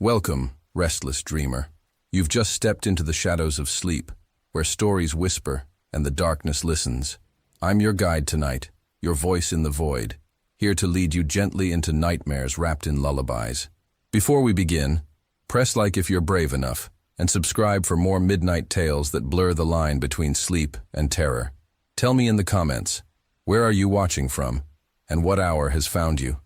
Welcome, restless dreamer. You've just stepped into the shadows of sleep, where stories whisper and the darkness listens. I'm your guide tonight, your voice in the void, here to lead you gently into nightmares wrapped in lullabies. Before we begin, press like if you're brave enough, and subscribe for more midnight tales that blur the line between sleep and terror. Tell me in the comments, where are you watching from, and what hour has found you?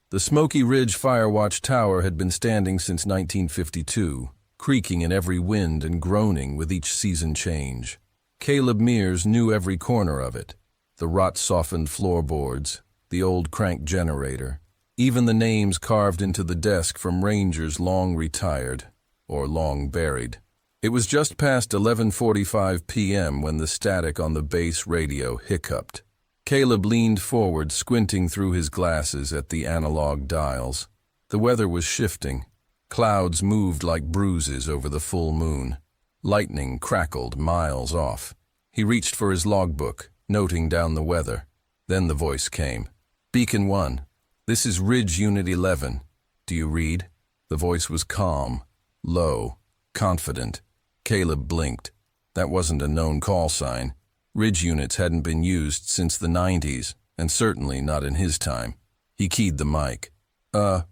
The Smoky Ridge Firewatch Tower had been standing since 1952, creaking in every wind and groaning with each season change. Caleb Mears knew every corner of it, the rot-softened floorboards, the old crank generator, even the names carved into the desk from rangers long retired, or long buried. It was just past 11:45 p.m. when the static on the base radio hiccuped. Caleb leaned forward, squinting through his glasses at the analog dials. The weather was shifting. Clouds moved like bruises over the full moon. Lightning crackled miles off. He reached for his logbook, noting down the weather. Then the voice came. "Beacon 1, this is Ridge Unit 11. Do you read?" The voice was calm, low, confident. Caleb blinked. That wasn't a known call sign. Ridge units hadn't been used since the 90s, and certainly not in his time. He keyed the mic.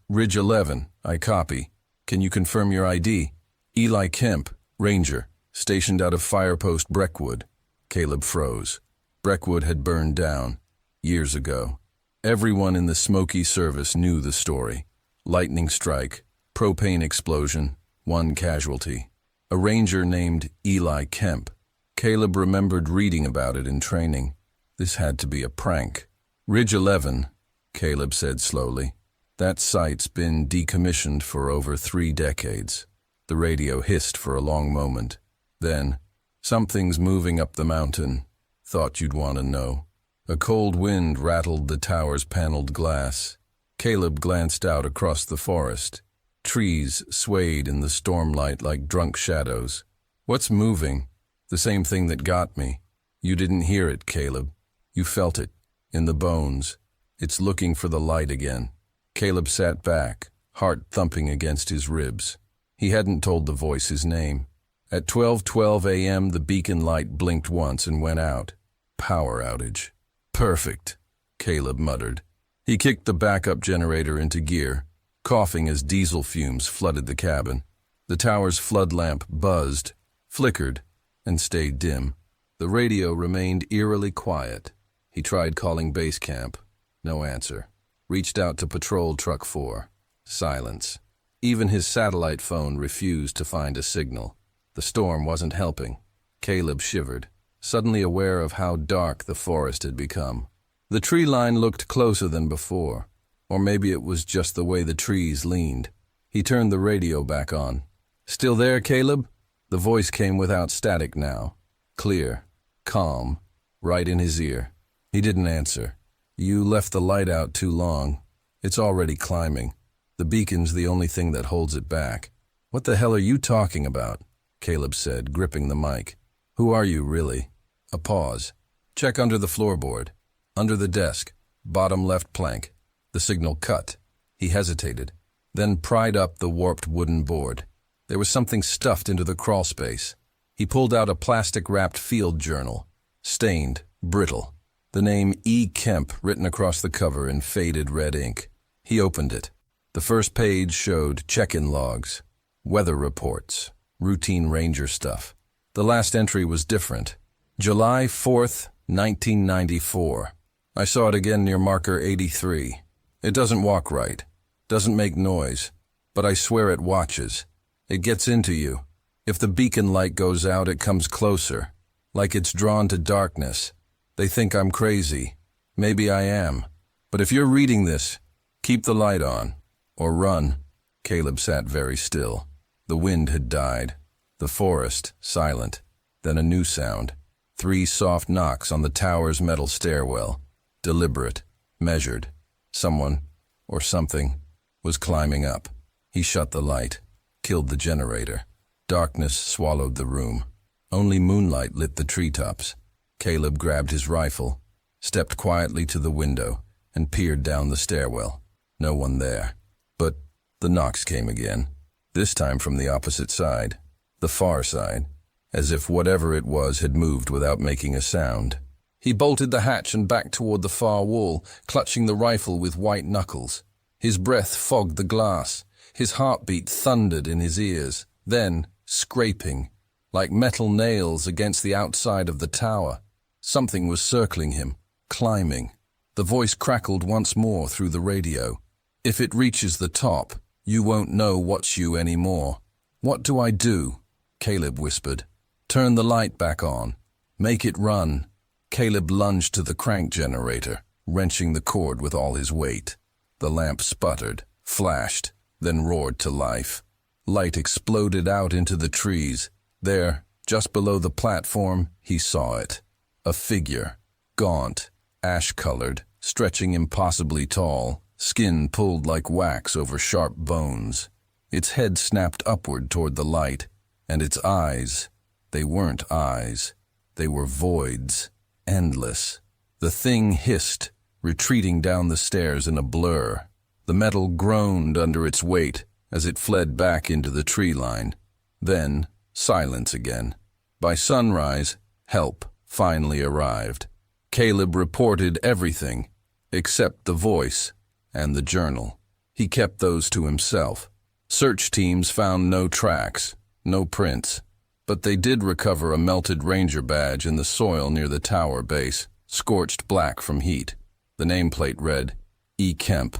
Ridge 11, I copy. Can you confirm your ID? Eli Kemp, Ranger, stationed out of Firepost Breckwood. Caleb froze. Breckwood had burned down, years ago. Everyone in the Smoky service knew the story. Lightning strike, propane explosion, one casualty. A ranger named Eli Kemp. Caleb remembered reading about it in training. This had to be a prank. Ridge 11, Caleb said slowly. That site's been decommissioned for over 3 decades. The radio hissed for a long moment. Then, something's moving up the mountain. Thought you'd want to know. A cold wind rattled the tower's paneled glass. Caleb glanced out across the forest. Trees swayed in the stormlight like drunk shadows. What's moving? The same thing that got me. You didn't hear it, Caleb. You felt it, in the bones. It's looking for the light again. Caleb sat back, heart thumping against his ribs. He hadn't told the voice his name. At 12:12 a.m. the beacon light blinked once and went out. Power outage. Perfect, Caleb muttered. He kicked the backup generator into gear, coughing as diesel fumes flooded the cabin. The tower's flood lamp buzzed, flickered, and stayed dim. The radio remained eerily quiet. He tried calling base camp. No answer. Reached out to Patrol Truck 4. Silence. Even his satellite phone refused to find a signal. The storm wasn't helping. Caleb shivered, suddenly aware of how dark the forest had become. The tree line looked closer than before, or maybe it was just the way the trees leaned. He turned the radio back on. "Still there, Caleb?" The voice came without static now, clear, calm, right in his ear. He didn't answer. "You left the light out too long. It's already climbing. The beacon's the only thing that holds it back." "What the hell are you talking about?" Caleb said, gripping the mic. "Who are you, really?" A pause. "Check under the floorboard. Under the desk. Bottom left plank." The signal cut. He hesitated, then pried up the warped wooden board. There was something stuffed into the crawl space. He pulled out a plastic-wrapped field journal, stained, brittle. The name E. Kemp written across the cover in faded red ink. He opened it. The first page showed check-in logs, weather reports, routine ranger stuff. The last entry was different. July 4th, 1994. I saw it again near marker 83. It doesn't walk right, doesn't make noise, but I swear it watches. It gets into you. If the beacon light goes out, it comes closer, like it's drawn to darkness. They think I'm crazy. Maybe I am. But if you're reading this, keep the light on, or run. Caleb sat very still. The wind had died. The forest, silent. Then a new sound. 3 soft knocks on the tower's metal stairwell. Deliberate, measured. Someone, or something, was climbing up. He shut the light. Killed the generator. Darkness swallowed the room. Only moonlight lit the treetops. Caleb grabbed his rifle, stepped quietly to the window, and peered down the stairwell. No one there. But the knocks came again. this time from the opposite side, the far side, as if whatever it was had moved without making a sound. He bolted the hatch and backed toward the far wall, clutching the rifle with white knuckles. His breath fogged the glass. His heartbeat thundered in his ears, then scraping, like metal nails against the outside of the tower. Something was circling him, climbing. The voice crackled once more through the radio. "If it reaches the top, you won't know what's you anymore." "What do I do?" Caleb whispered. "Turn the light back on. Make it run." Caleb lunged to the crank generator, wrenching the cord with all his weight. The lamp sputtered, flashed, then roared to life. Light exploded out into the trees. There, just below the platform, he saw it. A figure, gaunt, ash-colored, stretching impossibly tall, skin pulled like wax over sharp bones. Its head snapped upward toward the light, and its eyes, they weren't eyes. They were voids, endless. The thing hissed, retreating down the stairs in a blur. The metal groaned under its weight as it fled back into the tree line. Then, silence again. By sunrise, help finally arrived. Caleb reported everything, except the voice and the journal. He kept those to himself. Search teams found no tracks, no prints, but they did recover a melted ranger badge in the soil near the tower base, scorched black from heat. The nameplate read, E. Kemp.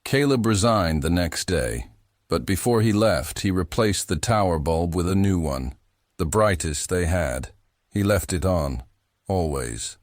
Caleb resigned the next day, but before he left, he replaced the tower bulb with a new one, the brightest they had. He left it on, always.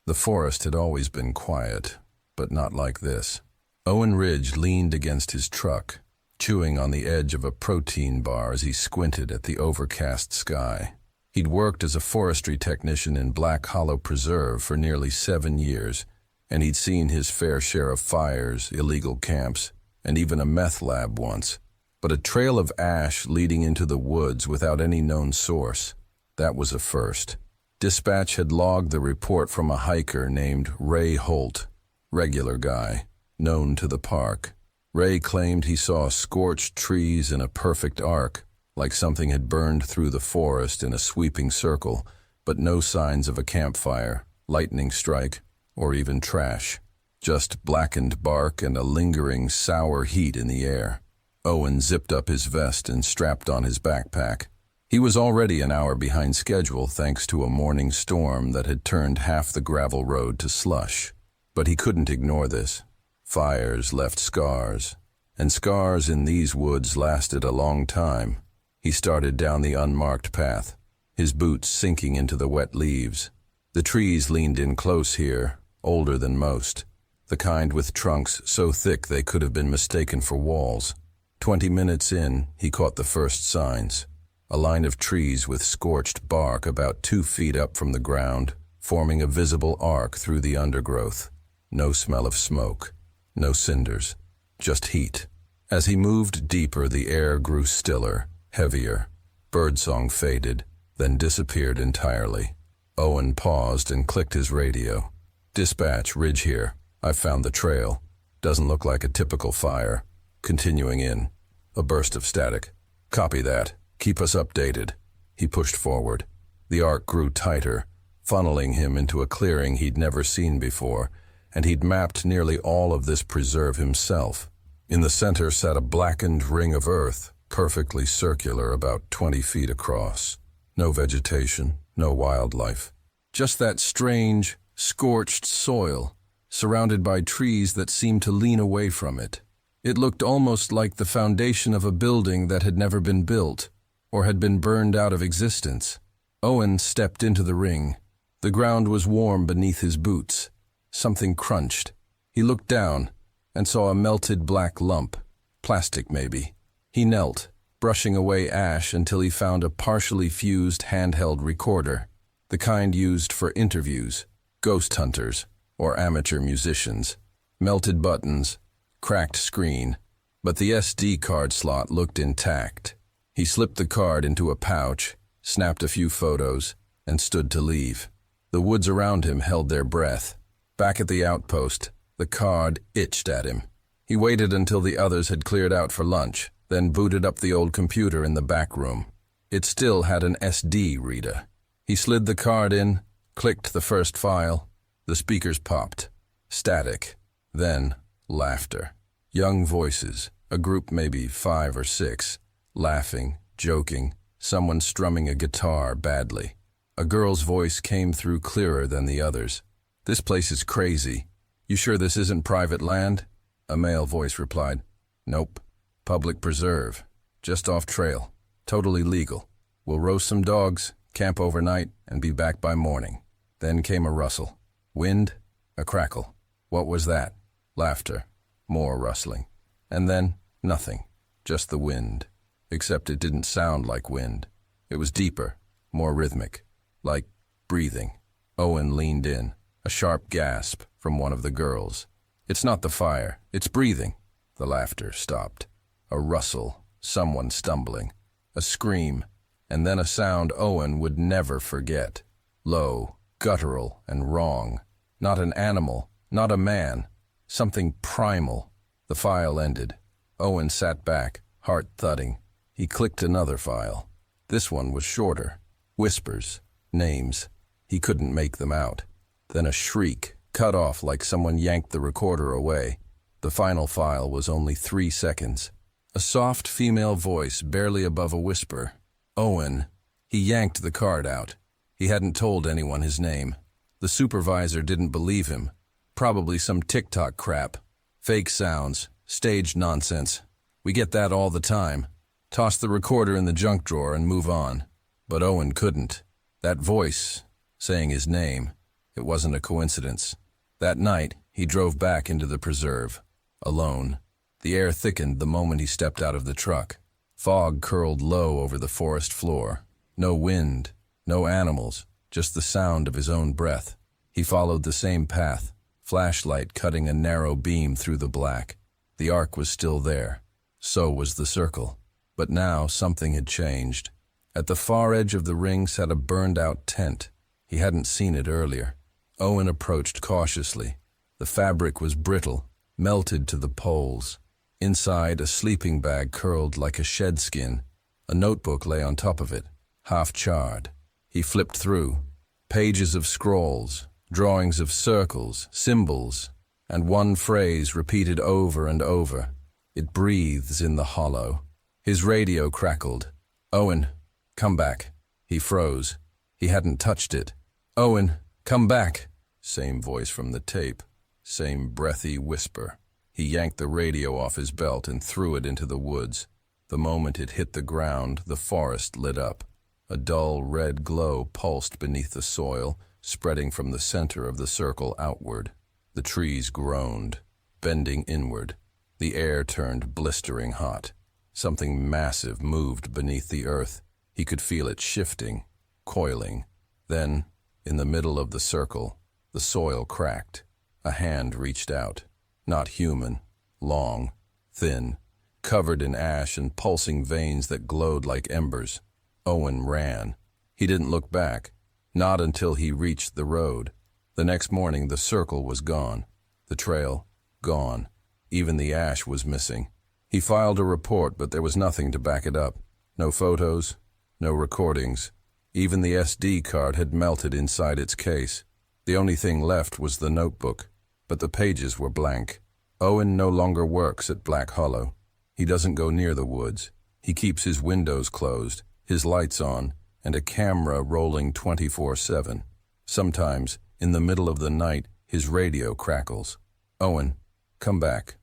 The forest had always been quiet, but not like this. Owen Ridge leaned against his truck, chewing on the edge of a protein bar as he squinted at the overcast sky. He'd worked as a forestry technician in Black Hollow Preserve for nearly 7 years, and he'd seen his fair share of fires, illegal camps, and even a meth lab once. But a trail of ash leading into the woods without any known source, that was a first. Dispatch had logged the report from a hiker named Ray Holt, regular guy, known to the park. Ray claimed he saw scorched trees in a perfect arc, like something had burned through the forest in a sweeping circle, but no signs of a campfire, lightning strike, or even trash. Just blackened bark and a lingering sour heat in the air. Owen zipped up his vest and strapped on his backpack. He was already an hour behind schedule thanks to a morning storm that had turned half the gravel road to slush. But he couldn't ignore this. Fires left scars, and scars in these woods lasted a long time. He started down the unmarked path, his boots sinking into the wet leaves. The trees leaned in close here, older than most, the kind with trunks so thick they could have been mistaken for walls. 20 minutes in, he caught the first signs. A line of trees with scorched bark about 2 feet up from the ground, forming a visible arc through the undergrowth. No smell of smoke, no cinders, just heat. As he moved deeper, the air grew stiller, heavier. Birdsong faded, then disappeared entirely. Owen paused and clicked his radio. "Dispatch, Ridge here. I've found the trail. Doesn't look like a typical fire. Continuing in." A burst of static. "Copy that. Keep us updated." He pushed forward. The arc grew tighter, funneling him into a clearing he'd never seen before, and he'd mapped nearly all of this preserve himself. In the center sat a blackened ring of earth, perfectly circular, about 20 feet across. No vegetation, no wildlife. Just that strange, scorched soil, surrounded by trees that seemed to lean away from it. It looked almost like the foundation of a building that had never been built, or had been burned out of existence. Owen stepped into the ring. The ground was warm beneath his boots. Something crunched. He looked down and saw a melted black lump, plastic maybe. He knelt, brushing away ash until he found a partially fused handheld recorder, the kind used for interviews, ghost hunters, or amateur musicians. Melted buttons, cracked screen, but the SD card slot looked intact. He slipped the card into a pouch, snapped a few photos, and stood to leave. The woods around him held their breath. Back at the outpost, the card itched at him. He waited until the others had cleared out for lunch, then booted up the old computer in the back room. It still had an SD reader. He slid the card in, clicked the first file. The speakers popped. Static. Then laughter. Young voices, a group maybe 5 or 6, laughing, joking, someone strumming a guitar badly. A girl's voice came through clearer than the others. "This place is crazy. You sure this isn't private land?" A male voice replied, "Nope. Public preserve. Just off trail. Totally legal. We'll roast some dogs, camp overnight, and be back by morning." Then came a rustle. Wind, a crackle. What was that? Laughter. More rustling. And then nothing. Just the wind. Except it didn't sound like wind. It was deeper, more rhythmic. Like breathing. Owen leaned in. A sharp gasp from one of the girls. "It's not the fire. It's breathing." The laughter stopped. A rustle. Someone stumbling. A scream. And then a sound Owen would never forget. Low, guttural, and wrong. Not an animal. Not a man. Something primal. The file ended. Owen sat back, heart thudding. He clicked another file. This one was shorter. Whispers. Names. He couldn't make them out. Then a shriek, cut off like someone yanked the recorder away. The final file was only 3 seconds. A soft female voice barely above a whisper. Owen. He yanked the card out. He hadn't told anyone his name. The supervisor didn't believe him. Probably some TikTok crap. Fake sounds. Staged nonsense. We get that all the time. Toss the recorder in the junk drawer and move on. But Owen couldn't. That voice, saying his name, it wasn't a coincidence. That night, he drove back into the preserve. Alone. The air thickened the moment he stepped out of the truck. Fog curled low over the forest floor. No wind, no animals, just the sound of his own breath. He followed the same path, flashlight cutting a narrow beam through the black. The arc was still there. So was the circle. But now something had changed. At the far edge of the ring sat a burned-out tent. He hadn't seen it earlier. Owen approached cautiously. The fabric was brittle, melted to the poles. Inside, a sleeping bag curled like a shed skin. A notebook lay on top of it, half charred. He flipped through. Pages of scrolls, drawings of circles, symbols, and one phrase repeated over and over. "It breathes in the hollow." His radio crackled. "Owen, come back." He froze. He hadn't touched it. "Owen, come back." Same voice from the tape. Same breathy whisper. He yanked the radio off his belt and threw it into the woods. The moment it hit the ground, the forest lit up. A dull red glow pulsed beneath the soil, spreading from the center of the circle outward. The trees groaned, bending inward. The air turned blistering hot. Something massive moved beneath the earth. He could feel it shifting, coiling. Then, in the middle of the circle, the soil cracked. A hand reached out. Not human, long, thin, covered in ash and pulsing veins that glowed like embers. Owen ran. He didn't look back, not until he reached the road. The next morning the circle was gone. The trail, gone. Even the ash was missing. He filed a report, but there was nothing to back it up. No photos, no recordings. Even the SD card had melted inside its case. The only thing left was the notebook, but the pages were blank. Owen no longer works at Black Hollow. He doesn't go near the woods. He keeps his windows closed, his lights on, and a camera rolling 24/7. Sometimes, in the middle of the night, his radio crackles. "Owen, come back."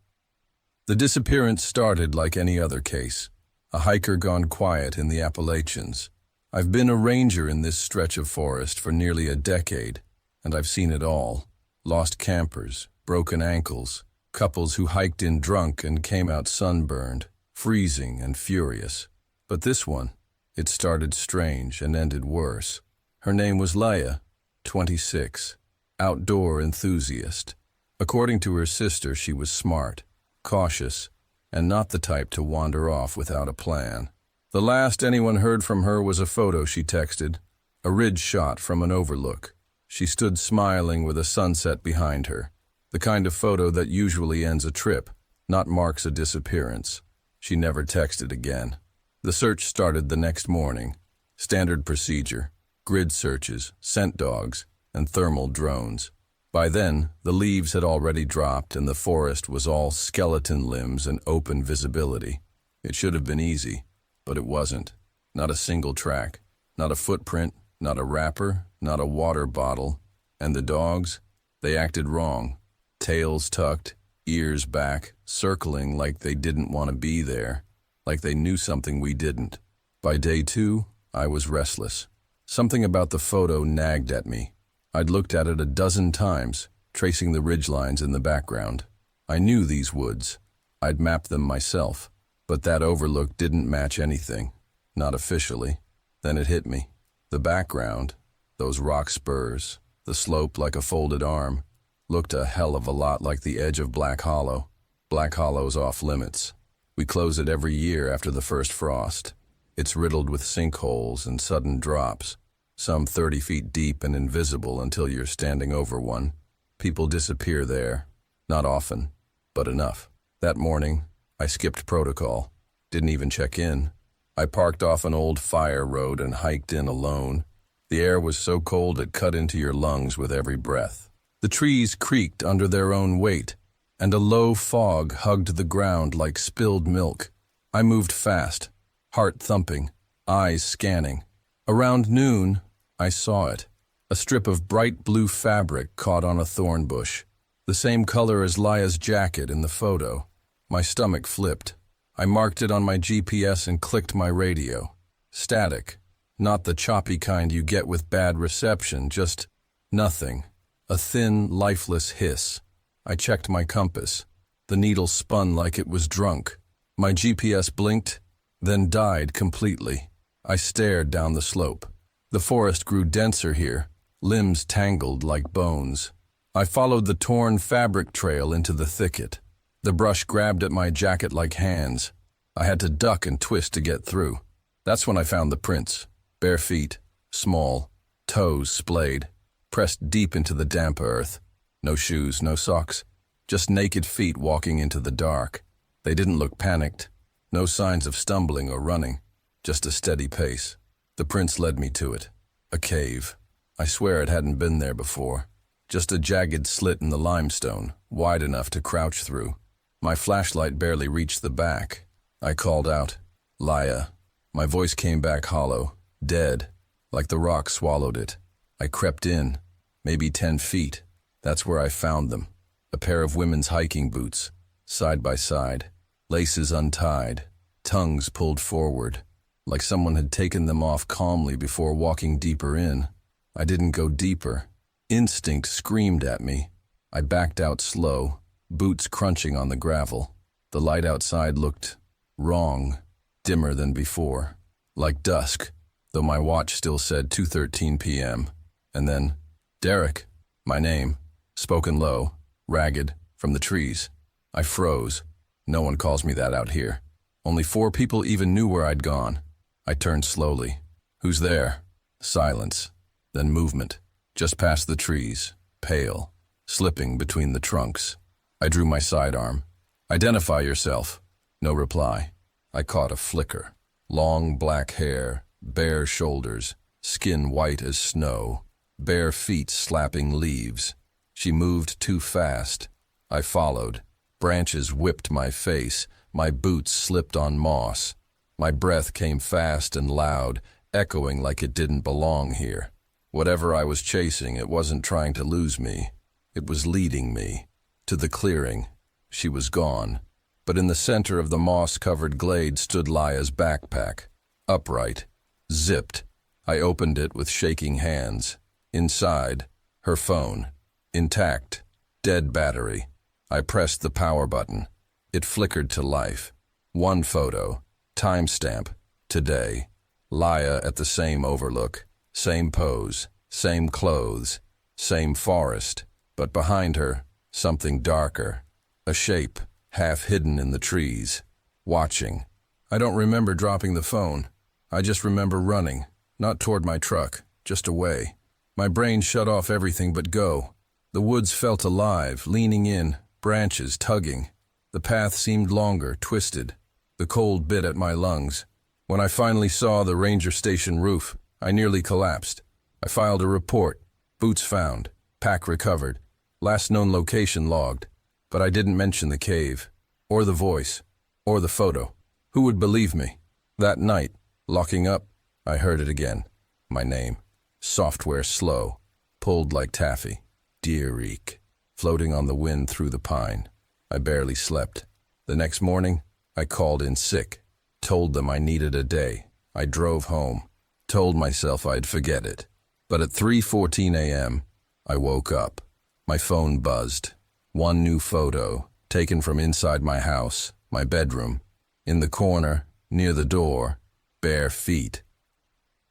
The disappearance started like any other case. A hiker gone quiet in the Appalachians. I've been a ranger in this stretch of forest for nearly a decade, and I've seen it all. Lost campers, broken ankles, couples who hiked in drunk and came out sunburned, freezing and furious. But this one, it started strange and ended worse. Her name was Leia, 26, outdoor enthusiast. According to her sister, she was smart, cautious, and not the type to wander off without a plan. The last anyone heard from her was a photo she texted, a ridge shot from an overlook. She stood smiling with a sunset behind her, the kind of photo that usually ends a trip, not marks a disappearance. She never texted again. The search started the next morning. Standard procedure, grid searches, scent dogs, and thermal drones. By then, the leaves had already dropped and the forest was all skeleton limbs and open visibility. It should have been easy, but it wasn't. Not a single track, not a footprint, not a wrapper, not a water bottle. And the dogs? They acted wrong. Tails tucked, ears back, circling like they didn't want to be there, like they knew something we didn't. By day 2, I was restless. Something about the photo nagged at me. I'd looked at it a dozen times, tracing the ridgelines in the background. I knew these woods. I'd mapped them myself, but that overlook didn't match anything. Not officially. Then it hit me. The background, those rock spurs, the slope like a folded arm, looked a hell of a lot like the edge of Black Hollow. Black Hollow's off limits. We close it every year after the first frost. It's riddled with sinkholes and sudden drops, some 30 feet deep and invisible until you're standing over one. People disappear there. Not often, but enough. That morning, I skipped protocol. Didn't even check in. I parked off an old fire road and hiked in alone. The air was so cold it cut into your lungs with every breath. The trees creaked under their own weight, and a low fog hugged the ground like spilled milk. I moved fast, heart thumping, eyes scanning. Around noon, I saw it. A strip of bright blue fabric caught on a thorn bush. The same color as Laya's jacket in the photo. My stomach flipped. I marked it on my GPS and clicked my radio. Static. Not the choppy kind you get with bad reception, just nothing. A thin, lifeless hiss. I checked my compass. The needle spun like it was drunk. My GPS blinked, then died completely. I stared down the slope. The forest grew denser here, limbs tangled like bones. I followed the torn fabric trail into the thicket. The brush grabbed at my jacket like hands. I had to duck and twist to get through. That's when I found the prints. Bare feet, small, toes splayed, pressed deep into the damp earth. No shoes, no socks, just naked feet walking into the dark. They didn't look panicked. No signs of stumbling or running, just a steady pace. The prints led me to it. A cave. I swear it hadn't been there before. Just a jagged slit in the limestone, wide enough to crouch through. My flashlight barely reached the back. I called out, "Laya." My voice came back hollow, dead, like the rock swallowed it. I crept in, maybe 10 feet. That's where I found them. A pair of women's hiking boots, side by side, laces untied, tongues pulled forward, like someone had taken them off calmly before walking deeper in. I didn't go deeper. Instinct screamed at me. I backed out slow, boots crunching on the gravel. The light outside looked wrong, dimmer than before, like dusk, though my watch still said 2:13 p.m. And then, "Derek," my name, spoken low, ragged, from the trees. I froze. No one calls me that out here. Only 4 people even knew where I'd gone. I turned slowly. "Who's there?" Silence. Then movement. Just past the trees, pale, slipping between the trunks. I drew my sidearm. "Identify yourself." No reply. I caught a flicker. Long black hair, bare shoulders, skin white as snow, bare feet slapping leaves. She moved too fast. I followed. Branches whipped my face. My boots slipped on moss. My breath came fast and loud, echoing like it didn't belong here. Whatever I was chasing, it wasn't trying to lose me. It was leading me. To the clearing. She was gone. But in the center of the moss-covered glade stood Laya's backpack. Upright. Zipped. I opened it with shaking hands. Inside, her phone. Intact. Dead battery. I pressed the power button. It flickered to life. One photo. Timestamp. Today. Laya at the same overlook. Same pose. Same clothes. Same forest. But behind her, something darker. A shape, half hidden in the trees. Watching. I don't remember dropping the phone. I just remember running. Not toward my truck, just away. My brain shut off everything but go. The woods felt alive, leaning in, branches tugging. The path seemed longer, twisted. The cold bit at my lungs. When I finally saw the ranger station roof, I nearly collapsed. I filed a report. Boots found. Pack recovered. Last known location logged. But I didn't mention the cave, or the voice, or the photo. Who would believe me? That night, locking up, I heard it again. My name. Software slow. Pulled like taffy. Deer eek. Floating on the wind through the pine. I barely slept. The next morning, I called in sick. Told them I needed a day. I drove home. Told myself I'd forget it. But at 3:14 a.m., I woke up. My phone buzzed. One new photo, taken from inside my house, my bedroom. In the corner, near the door, bare feet.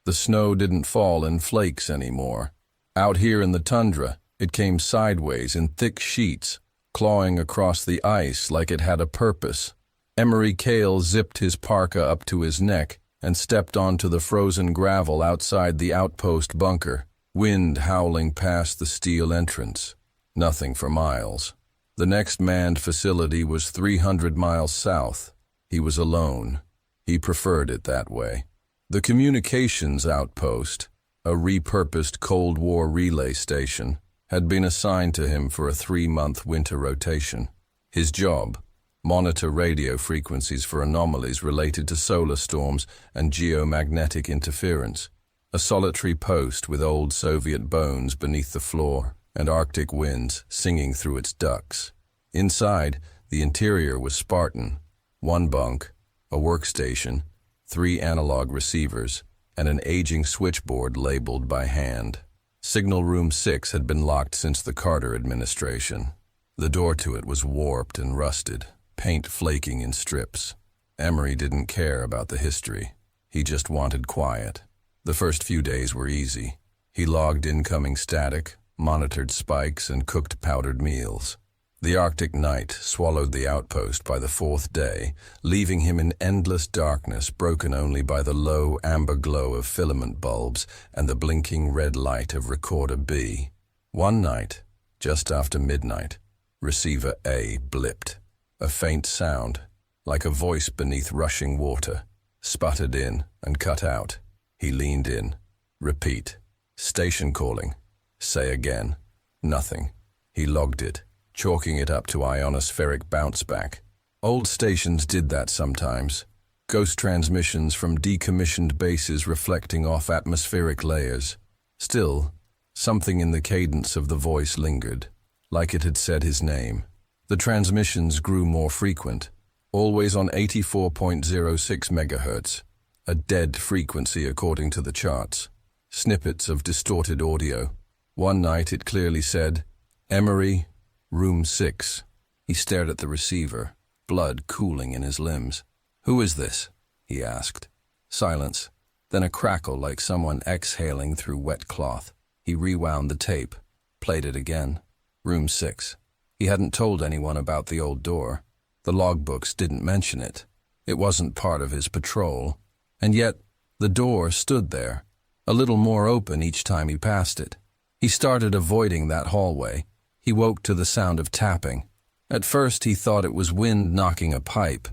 The snow didn't fall in flakes anymore. Out here in the tundra, it came sideways in thick sheets, clawing across the ice like it had a purpose. Emery Cale zipped his parka up to his neck and stepped onto the frozen gravel outside the Outpost bunker, wind howling past the steel entrance. Nothing for miles. The next manned facility was 300 miles south. He was alone. He preferred it that way. The communications outpost, a repurposed Cold War relay station, had been assigned to him for a 3-month winter rotation. His job, monitor radio frequencies for anomalies related to solar storms and geomagnetic interference. A solitary post with old Soviet bones beneath the floor and Arctic winds singing through its ducts. Inside, the interior was Spartan. 1 bunk, a workstation, 3 analog receivers, and an aging switchboard labeled by hand. Signal Room 6 had been locked since the Carter administration. The door to it was warped and rusted, paint flaking in strips. Emery didn't care about the history. He just wanted quiet. The first few days were easy. He logged incoming static, monitored spikes, and cooked powdered meals. The Arctic night swallowed the outpost by the 4th day, leaving him in endless darkness broken only by the low amber glow of filament bulbs and the blinking red light of Recorder B. One night, just after midnight, Receiver A blipped. A faint sound, like a voice beneath rushing water, sputtered in and cut out. He leaned in. Repeat. Station calling. Say again. Nothing. He logged it, chalking it up to ionospheric bounce back. Old stations did that sometimes. Ghost transmissions from decommissioned bases reflecting off atmospheric layers. Still, something in the cadence of the voice lingered, like it had said his name. The transmissions grew more frequent, always on 84.06 megahertz, a dead frequency according to the charts. Snippets of distorted audio. One night it clearly said, Emery, Room 6. He stared at the receiver, blood cooling in his limbs. Who is this? He asked. Silence, then a crackle like someone exhaling through wet cloth. He rewound the tape, played it again. Room 6. He hadn't told anyone about the old door. The logbooks didn't mention it. It wasn't part of his patrol. And yet, the door stood there, a little more open each time he passed it. He started avoiding that hallway. He woke to the sound of tapping. At first he thought it was wind knocking a pipe,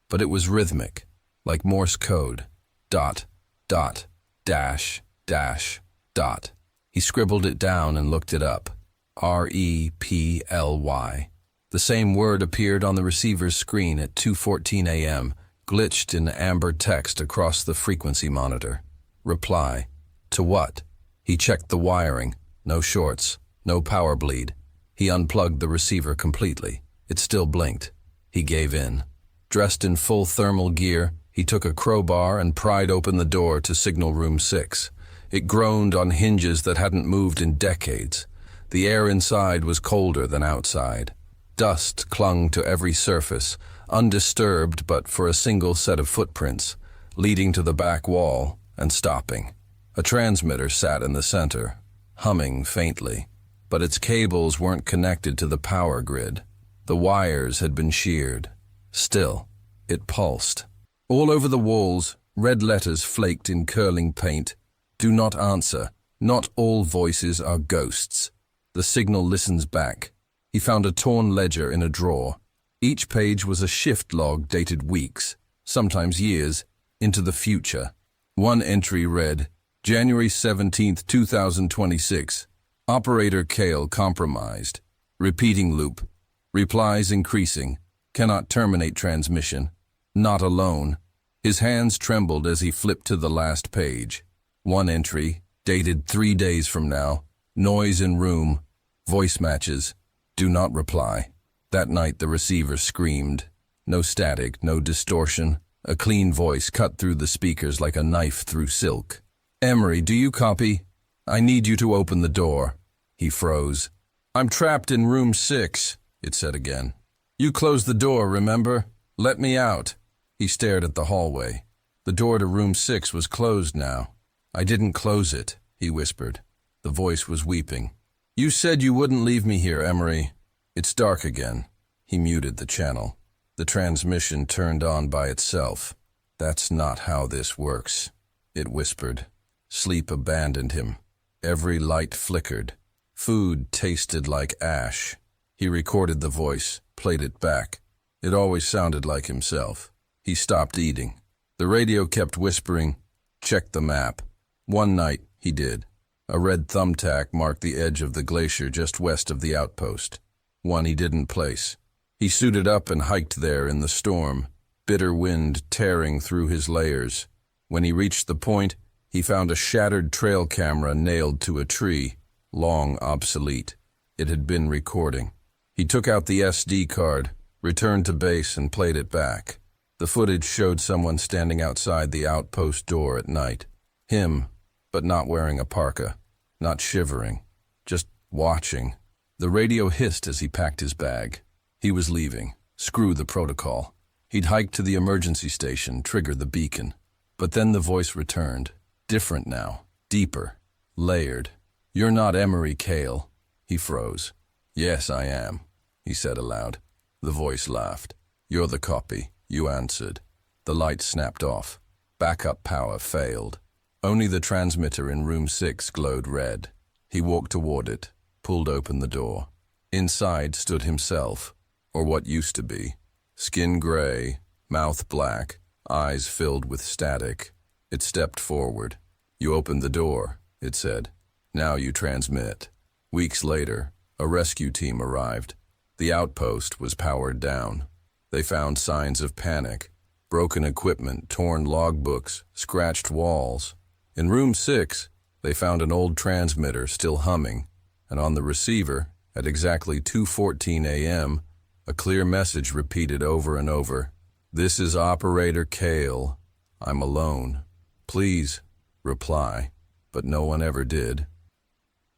but it was rhythmic, like Morse code. Dot, dot, dash, dash, dot. He scribbled it down and looked it up. R-E-P-L-Y. The same word appeared on the receiver's screen at 2:14 a.m., glitched in amber text across the frequency monitor. Reply. To what? He checked the wiring. No shorts, no power bleed. He unplugged the receiver completely. It still blinked. He gave in. Dressed in full thermal gear, he took a crowbar and pried open the door to Signal Room 6. It groaned on hinges that hadn't moved in decades. The air inside was colder than outside. Dust clung to every surface, undisturbed but for a single set of footprints, leading to the back wall and stopping. A transmitter sat in the center, humming faintly, but its cables weren't connected to the power grid. The wires had been sheared. Still, it pulsed. All over the walls, red letters flaked in curling paint. Do not answer. Not all voices are ghosts. The signal listens back. He found a torn ledger in a drawer. Each page was a shift log dated weeks. sometimes years, into the future. One entry read, January 17, 2026. Operator Kale compromised. Repeating loop. Replies increasing. Cannot terminate transmission. Not alone. His hands trembled as he flipped to the last page. One entry, dated 3 days from now. Noise in room. Voice matches. Do not reply. That night the receiver screamed. No static, no distortion. A clean voice cut through the speakers like a knife through silk. Emery, do you copy? I need you to open the door. He froze. I'm trapped in room 6, it said again. You closed the door, remember? Let me out. He stared at the hallway. The door to room 6 was closed now. I didn't close it, he whispered. The voice was weeping. You said you wouldn't leave me here, Emery. It's dark again. He muted the channel. The transmission turned on by itself. That's not how this works, it whispered. Sleep abandoned him. Every light flickered. Food tasted like ash. He recorded the voice, played it back. It always sounded like himself. He stopped eating. The radio kept whispering, check the map. One night, he did. A red thumbtack marked the edge of the glacier just west of the outpost. One he didn't place. He suited up and hiked there in the storm, bitter wind tearing through his layers. When he reached the point, he found a shattered trail camera nailed to a tree, long obsolete. It had been recording. He took out the SD card, returned to base and played it back. The footage showed someone standing outside the outpost door at night. Him, but not wearing a parka, not shivering, just watching. The radio hissed as he packed his bag. He was leaving. Screw the protocol. He'd hike to the emergency station, trigger the beacon. But then the voice returned. Different now. Deeper. Layered. You're not Emery Kale. He froze. Yes, I am, he said aloud. The voice laughed. You're the copy, you answered. The light snapped off. Backup power failed. Only the transmitter in room 6 glowed red. He walked toward it, pulled open the door. Inside stood himself, or what used to be. Skin gray, mouth black, eyes filled with static. It stepped forward. You opened the door, it said. Now you transmit. Weeks later, a rescue team arrived. The outpost was powered down. They found signs of panic. Broken equipment, torn logbooks, scratched walls. In room 6, they found an old transmitter still humming, and on the receiver, at exactly 2:14 a.m., a clear message repeated over and over. This is Operator Kale. I'm alone. Please, reply. But no one ever did.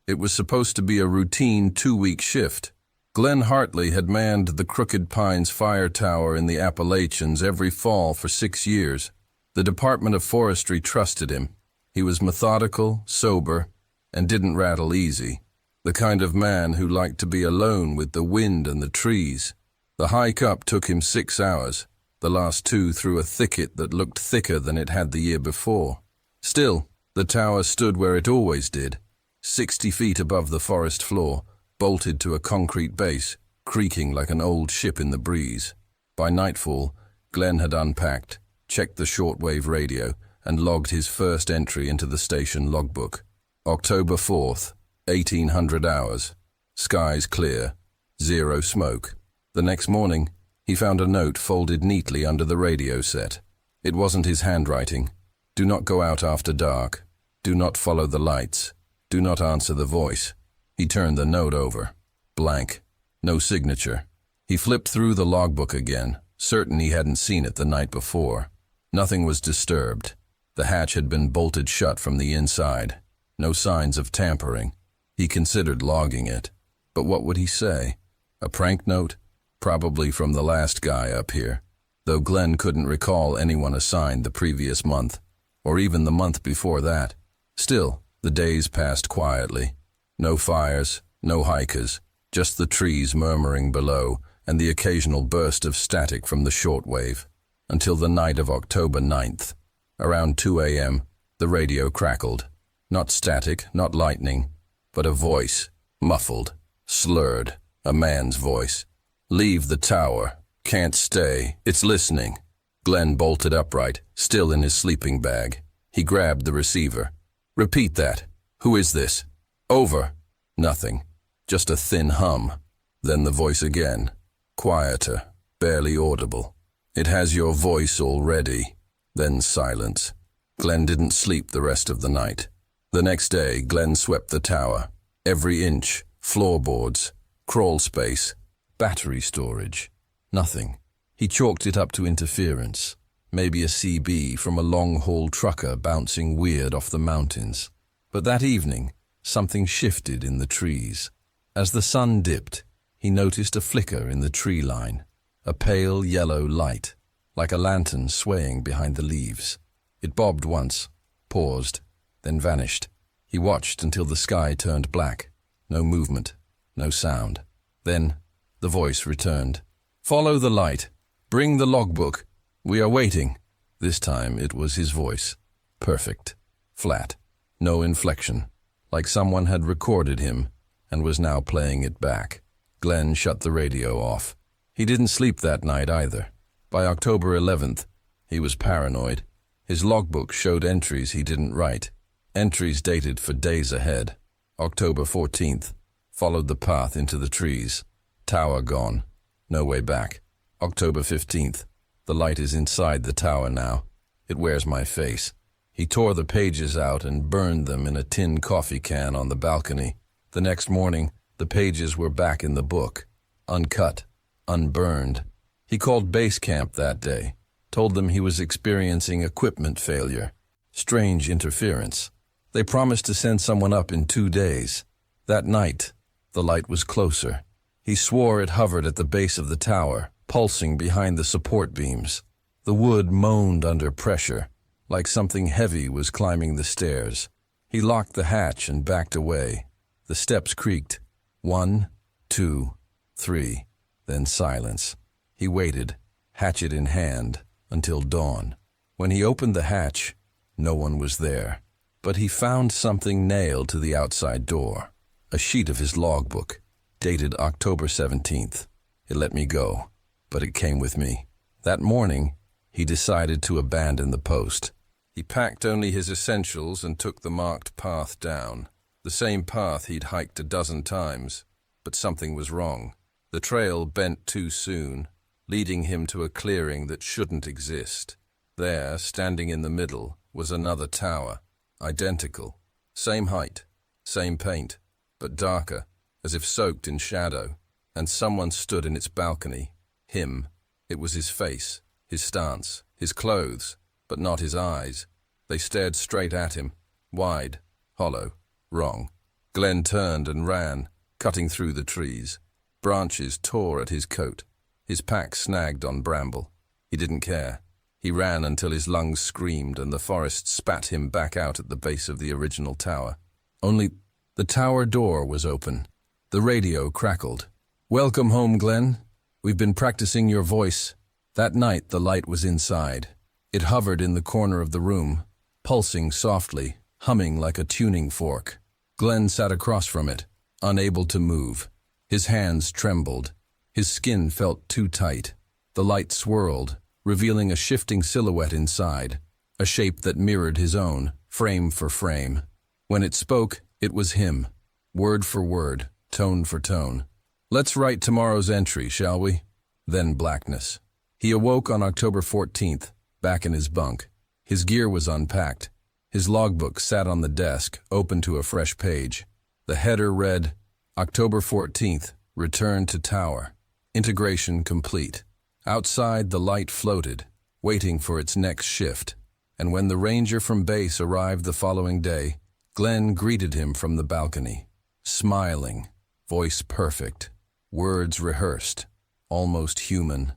It was supposed to be a routine 2-week shift. Glenn Hartley had manned the Crooked Pines fire tower in the Appalachians every fall for 6 years. The Department of Forestry trusted him. He was methodical, sober, and didn't rattle easy. The kind of man who liked to be alone with the wind and the trees. The hike up took him 6 hours, the last 2 through a thicket that looked thicker than it had the year before. Still, the tower stood where it always did, 60 feet above the forest floor, bolted to a concrete base, creaking like an old ship in the breeze. By nightfall, Glenn had unpacked, checked the shortwave radio, and logged his first entry into the station logbook. October 4th, 1800 hours. Skies clear. 0 smoke. The next morning, he found a note folded neatly under the radio set. It wasn't his handwriting. Do not go out after dark. Do not follow the lights. Do not answer the voice. He turned the note over. Blank. No signature. He flipped through the logbook again, certain he hadn't seen it the night before. Nothing was disturbed. The hatch had been bolted shut from the inside. No signs of tampering. He considered logging it. But what would he say? A prank note? Probably from the last guy up here. Though Glenn couldn't recall anyone assigned the previous month, or even the month before that. Still, the days passed quietly. No fires, no hikers, just the trees murmuring below and the occasional burst of static from the shortwave. Until the night of October 9th. Around 2 a.m., the radio crackled. Not static, not lightning, but a voice, muffled, slurred, a man's voice. Leave the tower. Can't stay. It's listening. Glenn bolted upright, still in his sleeping bag. He grabbed the receiver. "Repeat that. Who is this?" "Over." Nothing. Just a thin hum. Then the voice again. Quieter, barely audible. "It has your voice already." Then silence. Glenn didn't sleep the rest of the night. The next day, Glenn swept the tower. Every inch, floorboards, crawl space, battery storage. Nothing. He chalked it up to interference. Maybe a CB from a long-haul trucker bouncing weird off the mountains. But that evening, something shifted in the trees. As the sun dipped, he noticed a flicker in the tree line. A pale yellow light, like a lantern swaying behind the leaves. It bobbed once, paused, then vanished. He watched until the sky turned black. No movement, no sound. Then, the voice returned. "Follow the light. Bring the logbook. We are waiting." This time it was his voice. Perfect. Flat. No inflection. Like someone had recorded him and was now playing it back. Glenn shut the radio off. He didn't sleep that night either. By October 11th, he was paranoid. His logbook showed entries he didn't write. Entries dated for days ahead. October 14th. Followed the path into the trees. Tower gone. No way back. October 15th. The light is inside the tower now. It wears my face. He tore the pages out and burned them in a tin coffee can on the balcony. The next morning, the pages were back in the book. Uncut. Unburned. He called base camp that day. Told them he was experiencing equipment failure. Strange interference. They promised to send someone up in 2 days. That night, the light was closer. He swore it hovered at the base of the tower, pulsing behind the support beams. The wood moaned under pressure, like something heavy was climbing the stairs. He locked the hatch and backed away. The steps creaked. 1, 2, 3, then silence. He waited, hatchet in hand, until dawn. When he opened the hatch, no one was there. But he found something nailed to the outside door. A sheet of his logbook, dated October 17th. It let me go, but it came with me. That morning, he decided to abandon the post. He packed only his essentials and took the marked path down. The same path he'd hiked a dozen times, but something was wrong. The trail bent too soon, leading him to a clearing that shouldn't exist. There, standing in the middle, was another tower, identical. Same height, same paint, but darker, as if soaked in shadow. And someone stood in its balcony. Him. It was his face, his stance, his clothes, but not his eyes. They stared straight at him, wide, hollow, wrong. Glenn turned and ran, cutting through the trees. Branches tore at his coat. His pack snagged on bramble. He didn't care. He ran until his lungs screamed and the forest spat him back out at the base of the original tower. Only the tower door was open. The radio crackled. "Welcome home, Glenn. We've been practicing your voice." That night the light was inside. It hovered in the corner of the room, pulsing softly, humming like a tuning fork. Glenn sat across from it, unable to move. His hands trembled. His skin felt too tight. The light swirled, revealing a shifting silhouette inside, a shape that mirrored his own, frame for frame. When it spoke, it was him, word for word, tone for tone. "Let's write tomorrow's entry, shall we?" Then blackness. He awoke on October 14th, back in his bunk. His gear was unpacked. His logbook sat on the desk, open to a fresh page. The header read, October 14th, return to tower. Integration complete. Outside, the light floated, waiting for its next shift. And when the ranger from base arrived the following day, Glenn greeted him from the balcony, smiling, voice perfect, words rehearsed, almost human.